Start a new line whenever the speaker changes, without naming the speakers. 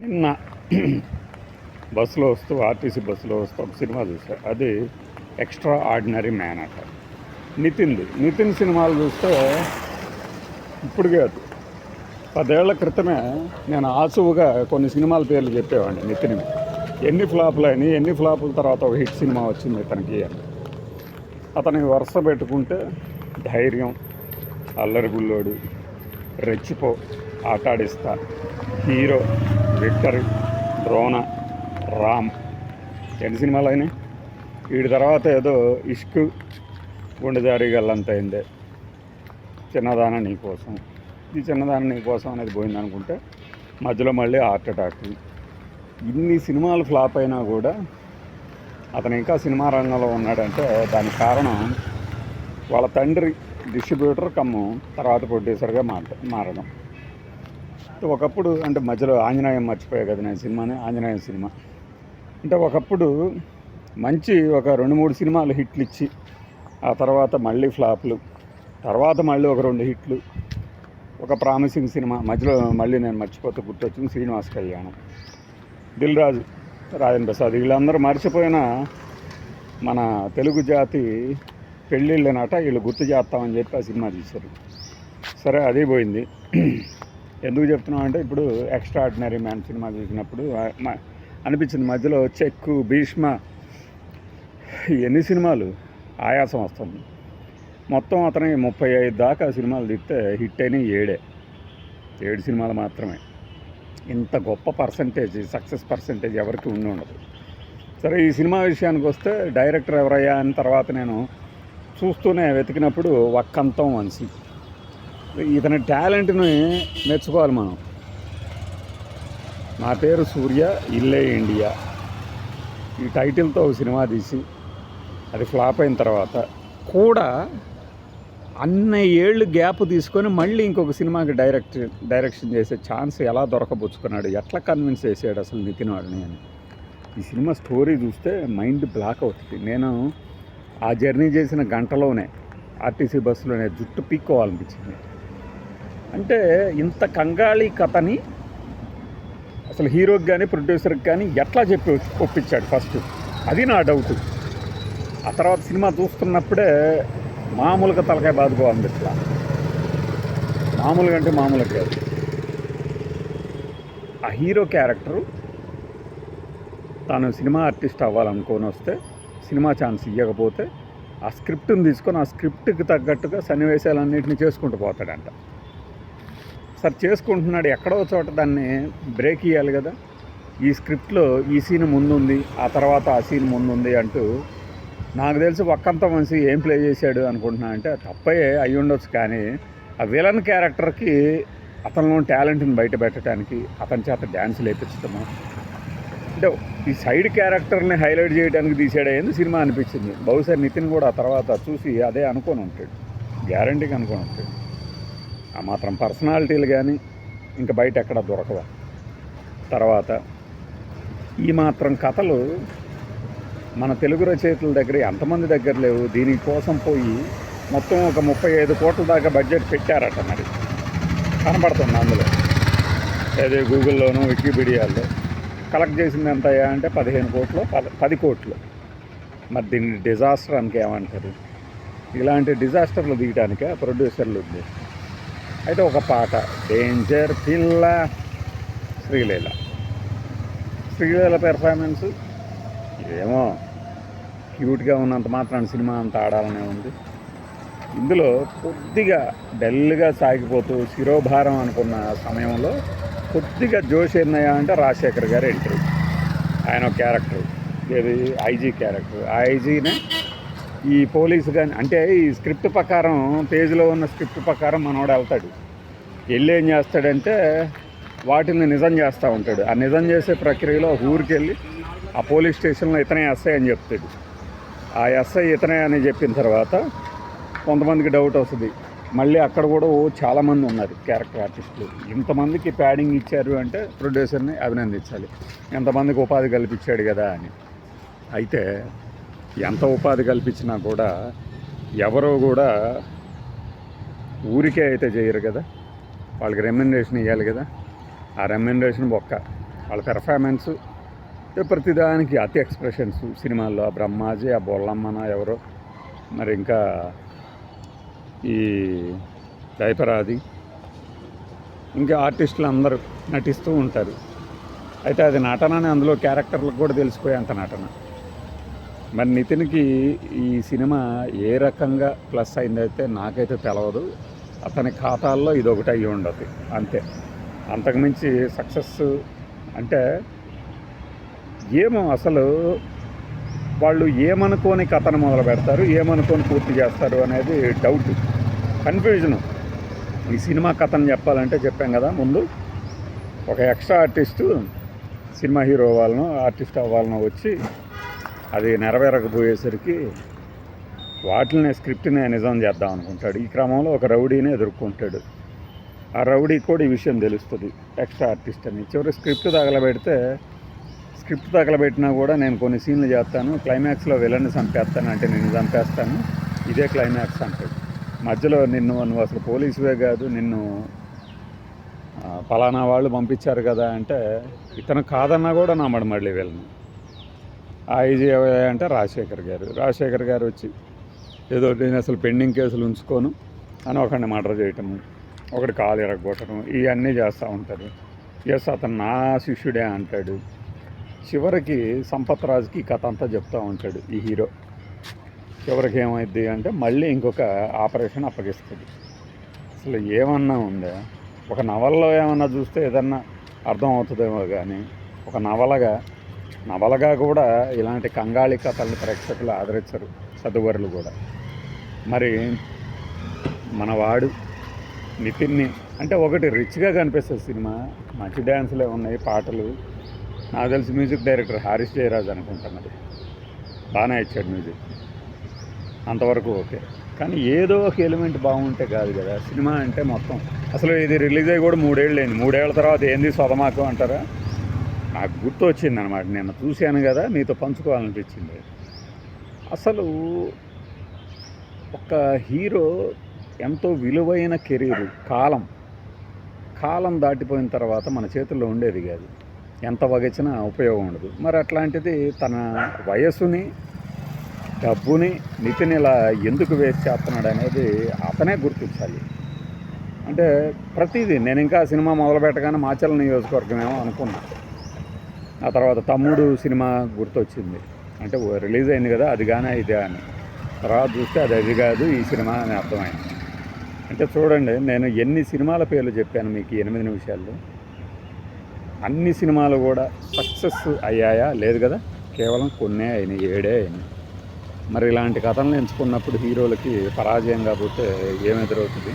నిన్న బస్సులో వస్తూ ఆర్టీసీ బస్సులో వస్తూ ఒక సినిమా చూసా. అది ఎక్స్ట్రా ఆర్డినరీ మ్యాన్ అట. నితిన్ సినిమాలు చూస్తే ఇప్పుడు కాదు, 10 ఏళ్ల క్రితమే నేను ఆసువుగా కొన్ని సినిమాల పేర్లు చెప్పేవాడిని. నితిన్ ఎన్ని ఫ్లాపులు అయినాయి, ఎన్ని ఫ్లాపుల తర్వాత ఒక హిట్ సినిమా వచ్చింది ఇతనికి అని. అతనికి వరుస పెట్టుకుంటే ధైర్యం, అల్లరి బుల్లోడు, రెచ్చిపో, ఆటాడిస్తా, హీరో, విక్టరీ, ద్రోణ, రామ్, ఎన్ని సినిమాలు అయినాయి. వీడి తర్వాత ఏదో ఇష్క్, గుండెజారి గల్లంత అయిందే, చిన్నదాన నీకోసం. ఈ చిన్నదాన నీకోసం అనేది పోయింది అనుకుంటే మధ్యలో మళ్ళీ హార్ట్ అటాక్. ఇన్ని సినిమాలు ఫ్లాప్ అయినా కూడా అతను ఇంకా సినిమా రంగంలో ఉన్నాడంటే దానికి కారణం వాళ్ళ తండ్రి డిస్ట్రిబ్యూటర్ తర్వాత ప్రొడ్యూసర్గా మారడం. ఒకప్పుడు అంటే మధ్యలో ఆంజనేయం మర్చిపోయా కదా నేను సినిమాని. ఆంజనేయం సినిమా అంటే ఒకప్పుడు మంచి ఒక 2-3 సినిమాలు హిట్లు ఇచ్చి ఆ తర్వాత మళ్ళీ ఫ్లాప్లు, తర్వాత మళ్ళీ ఒక 2 హిట్లు, ఒక ప్రామిసింగ్ సినిమా, మధ్యలో మళ్ళీ నేను మర్చిపోతే గుర్తొచ్చింది శ్రీనివాస్ కళ్యాణం, దిల్ రాజు, రాజేంద్ర ప్రసాద్. వీళ్ళందరూ మర్చిపోయిన మన తెలుగు జాతి పెళ్ళిళ్ళనట వీళ్ళు గుర్తు చేస్తామని చెప్పి ఆ సినిమా తీశారు. సరే, అదే పోయింది. ఎందుకు చెప్తున్నాం అంటే ఇప్పుడు ఎక్స్ట్రా ఆర్డినరీ మ్యాన్ సినిమా చూసినప్పుడు అనిపించింది మధ్యలో చెక్కు, భీష్మ, ఎన్ని సినిమాలు ఆయాసం వస్తుంది. మొత్తం అతని 35 దాకా సినిమాలు తీస్తే హిట్ అయినాయి 7 సినిమాలు మాత్రమే. ఇంత గొప్ప పర్సంటేజ్, సక్సెస్ పర్సంటేజ్ ఎవరికి ఉండదు. సరే, ఈ సినిమా విషయానికి వస్తే డైరెక్టర్ ఎవరయ్యా అని తర్వాత నేను చూస్తూనే వెతికినప్పుడు వక్కంతం వంశీ. ఇతని టాలెంట్ని మెచ్చుకోవాలి మనం. నా పేరు సూర్య, ఇల్లే ఇండియా, ఈ టైటిల్తో ఒక సినిమా తీసి అది ఫ్లాప్ అయిన తర్వాత కూడా అన్ని ఏళ్ళు గ్యాప్ తీసుకొని మళ్ళీ ఇంకొక సినిమాకి డైరెక్షన్ చేసే ఛాన్స్ ఎలా దొరకబుచ్చుకున్నాడు, ఎట్లా కన్విన్స్ చేసాడు అసలు నితిన్ వాడిని అని. ఈ సినిమా స్టోరీ చూస్తే మైండ్ బ్లాక్ అవుతుంది. నేను ఆ జర్నీ చేసిన గంటలోనే ఆర్టీసీ బస్సులోనే జుట్టు పీక్కోవాలనిపించింది. అంటే ఇంత కంగాళీ కథని అసలు హీరోకి కానీ ప్రొడ్యూసర్కి కానీ ఎట్లా చెప్పి ఒప్పించాడు ఫస్ట్, అది నా డౌట్. ఆ తర్వాత సినిమా చూస్తున్నప్పుడే మామూలుగా తలకాయ బాదుకోవాలి. ఇట్లా మామూలుగా అంటే మామూలుగా కాదు. ఆ హీరో క్యారెక్టరు తాను సినిమా ఆర్టిస్ట్ అవ్వాలనుకొని వస్తే సినిమా ఛాన్స్ ఇవ్వకపోతే ఆ స్క్రిప్ట్ని తీసుకొని ఆ స్క్రిప్ట్కి తగ్గట్టుగా సన్నివేశాలన్నింటినీ చేసుకుంటూ పోతాడంట. సరే, చేసుకుంటున్నాడు, ఎక్కడో చోట దాన్ని బ్రేక్ ఇవ్వాలి కదా. ఈ స్క్రిప్ట్లో ఈ సీన్ ముందుంది, ఆ తర్వాత ఆ సీన్ ముందుంది అంటూ నాకు తెలిసి ఒక్కంత మనిషి ఏం ప్లే చేశాడు అనుకుంటున్నా అంటే తప్పే అయి ఉండొచ్చు. కానీ ఆ విలన్ క్యారెక్టర్కి అతనిలో టాలెంట్ని బయట పెట్టడానికి అతని చేత డ్యాన్స్ లేపించడము, అంటే ఈ సైడ్ క్యారెక్టర్ని హైలైట్ చేయడానికి తీసాడేంది సినిమా అనిపించింది. బహుశా నితిన్ కూడా ఆ తర్వాత చూసి అదే అనుకొని ఉంటాడు, గ్యారంటీగా అనుకొని ఉంటాడు. ఆ మాత్రం పర్సనాలిటీలు కానీ ఇంకా బయట ఎక్కడ దొరకవా. తర్వాత ఈ మాత్రం కథలు మన తెలుగు రచయితల దగ్గర ఎంతమంది దగ్గర లేవు. దీనికోసం పోయి మొత్తం ఒక 35 కోట్ల దాకా బడ్జెట్ పెట్టారట. మరి కనబడుతుంది అందులో, అదే గూగుల్లోనూ వికీపీడియాలో. కలెక్ట్ చేసింది ఎంత అయ్యా అంటే 15 కోట్లు, 10 కోట్లు. మరి దీన్ని డిజాస్టర్ అని ఏమంటారు? ఇలాంటి డిజాస్టర్లు తీయడానికే ప్రొడ్యూసర్లు ఉంది. అయితే ఒక పాట, డేంజర్ పిల్ల, శ్రీలీల పెర్ఫార్మెన్స్ ఏమో క్యూట్గా ఉన్నంత మాత్రాన సినిమా అంత ఆడాలనే ఉంది. ఇందులో కొద్దిగా డల్గా సాగిపోతూ శిరోభారం అనుకున్న సమయంలో కొద్దిగా జోష్ ఏందయ్యా అంటే రాజశేఖర్ గారు ఎంట్రీ. ఆయన ఒక క్యారెక్టర్, ఏది ఐజీ క్యారెక్టర్. ఆ ఐజీనే ఈ పోలీసు కానీ అంటే ఈ స్క్రిప్ట్ ప్రకారం, పేజీలో ఉన్న స్క్రిప్ట్ ప్రకారం మనోడు వెళ్తాడు. వెళ్ళి ఏం చేస్తాడంటే వాటిని నిజం చేస్తూ ఉంటాడు. ఆ నిజం చేసే ప్రక్రియలో ఊరికి వెళ్ళి ఆ పోలీస్ స్టేషన్లో ఇతనే ఎస్ఐ అని చెప్తాడు. ఆ ఎస్ఐ ఇతనే అని చెప్పిన తర్వాత కొంతమందికి డౌట్ వస్తుంది. మళ్ళీ అక్కడ కూడా చాలామంది ఉన్నారు క్యారెక్టర్ ఆర్టిస్టులు. ఇంతమందికి ప్యాడింగ్ ఇచ్చారు అంటే ప్రొడ్యూసర్ని అభినందించాలి, ఎంతమందికి ఉపాధి కల్పించాడు కదా అని. అయితే ఎంత ఉపాధి కల్పించినా కూడా ఎవరో కూడా ఊరికే అయితే చేయరు కదా, వాళ్ళకి రెమ్యునరేషన్ ఇవ్వాలి కదా. ఆ రెమ్యునరేషన్ ఒక్క వాళ్ళ పెర్ఫార్మెన్సు ప్రతిదానికి అతి ఎక్స్ప్రెషన్స్ సినిమాల్లో ఆ బ్రహ్మాజీ, ఆ బొల్లమ్మన ఎవరో, మరి ఇంకా ఈ దైపరాది, ఇంకా ఆర్టిస్టులు అందరూ నటిస్తూ ఉంటారు. అయితే అది నటనని అందులో క్యారెక్టర్లకు కూడా తెలిసిపోయేంత నటన. మరి నితిన్కి ఈ సినిమా ఏ రకంగా ప్లస్ అయిందైతే నాకైతే తెలవదు. అతని ఖాతాల్లో ఇదొకటి అయ్యి ఉండదు అంతే. అంతకుమించి సక్సెస్ అంటే ఏమో అసలు వాళ్ళు ఏమనుకోని కథను మొదలు పెడతారు, ఏమనుకోని పూర్తి చేస్తారు అనేది డౌట్, కన్ఫ్యూజను. ఈ సినిమా కథను చెప్పాలంటే చెప్పాం కదా ముందు, ఒక ఎక్స్ట్రా ఆర్టిస్టు సినిమా హీరో అవ్వాలనో ఆర్టిస్ట్ అవ్వాలనో వచ్చి అది నెరవేరకపోయేసరికి వాటిని స్క్రిప్ట్ని నిజం చేద్దాం అనుకుంటాడు. ఈ క్రమంలో ఒక రౌడీని ఎదుర్కొంటాడు. ఆ రౌడీకి కూడా ఈ విషయం తెలుస్తుంది ఎక్స్ట్రా ఆర్టిస్ట్ అని. చివరి స్క్రిప్ట్ తగలబెట్టినా కూడా నేను కొన్ని సీన్లు చేస్తాను, క్లైమాక్స్లో విలన్ని చంపేస్తాను అంటే నేను చంపేస్తాను, ఇదే క్లైమాక్స్ అంటాడు. మధ్యలో నువ్వు అసలు పోలీసువే కాదు, నిన్ను పలానా వాళ్ళు పంపించారు కదా అంటే ఇతను కాదన్నా కూడా నమ్మడు మళ్ళీ వీళ్ళని. ఐజీ అంటే రాజశేఖర్ గారు వచ్చి ఏదో నేను అసలు పెండింగ్ కేసులు ఉంచుకోను అని ఒకడిని మర్డర్ చేయటము, ఒకటి కాలు ఎరగొట్టడం, ఇవన్నీ చేస్తూ ఉంటారు. ఎస్ అతను నా శిష్యుడే అంటాడు. చివరికి సంపత్ రాజ్కి కథ అంతా చెప్తూ ఉంటాడు ఈ హీరో. చివరికి ఏమైంది అంటే మళ్ళీ ఇంకొక ఆపరేషన్ అప్పగిస్తుంది. అసలు ఏమన్నా ఉందా? ఒక నవలలో ఏమన్నా చూస్తే ఏదన్నా అర్థం అవుతుందేమో కానీ ఒక నవలగా కూడా ఇలాంటి కంగాళి కథలను ప్రేక్షకులు ఆదరించరు, చదువరులు కూడా. మరి మనవాడు నితిన్ని అంటే ఒకటి రిచ్గా కనిపిస్తుంది సినిమా, మంచి డ్యాన్సులే ఉన్నాయి, పాటలు. నాకు తెలిసి మ్యూజిక్ డైరెక్టర్ హారిస్ జయరాజ్ అనుకుంటున్నది, బాగానే ఇచ్చాడు మ్యూజిక్, అంతవరకు ఓకే. కానీ ఏదో ఒక ఎలిమెంట్ బాగుంటే కాదు కదా సినిమా అంటే మొత్తం. అసలు ఇది రిలీజ్ అయ్యి కూడా 3 ఏళ్ళు అయింది. 3 ఏళ్ల తర్వాత ఏంది సొదమాకం అంటారా? నాకు గుర్తు వచ్చింది అనమాట, నేను చూశాను కదా మీతో పంచుకోవాలనిపించింది. అసలు ఒక హీరో ఎంతో విలువైన కెరీరు, కాలం దాటిపోయిన తర్వాత మన చేతుల్లో ఉండేది కాదు, ఎంత వగించినా ఉపయోగం ఉండదు. మరి అట్లాంటిది తన వయస్సుని డబ్బుని నితిన్ ఇలా ఎందుకు వేస్ట్ చేస్తున్నాడు అనేది అతనే గుర్తించాలి. అంటే ప్రతిదీ నేను ఇంకా సినిమా మొదలు పెట్టగానే మాచర్ల నియోజకవర్గం ఏమో అనుకున్నా, ఆ తర్వాత తమ్ముడు సినిమా గుర్తొచ్చింది, అంటే రిలీజ్ అయింది కదా అది కానీ ఇదే అని. తర్వాత చూస్తే అది కాదు ఈ సినిమా అని అర్థమైంది. అంటే చూడండి, నేను ఎన్ని సినిమాల పేర్లు చెప్పాను మీకు 8 నిమిషాల్లో. అన్ని సినిమాలు కూడా సక్సెస్ అయ్యాయా? లేదు కదా, కేవలం కొన్నే అయినాయి, 7 అయినాయి. మరి ఇలాంటి కథలను ఎంచుకున్నప్పుడు హీరోలకి పరాజయం కాకపోతే ఏమెదురవుతుంది?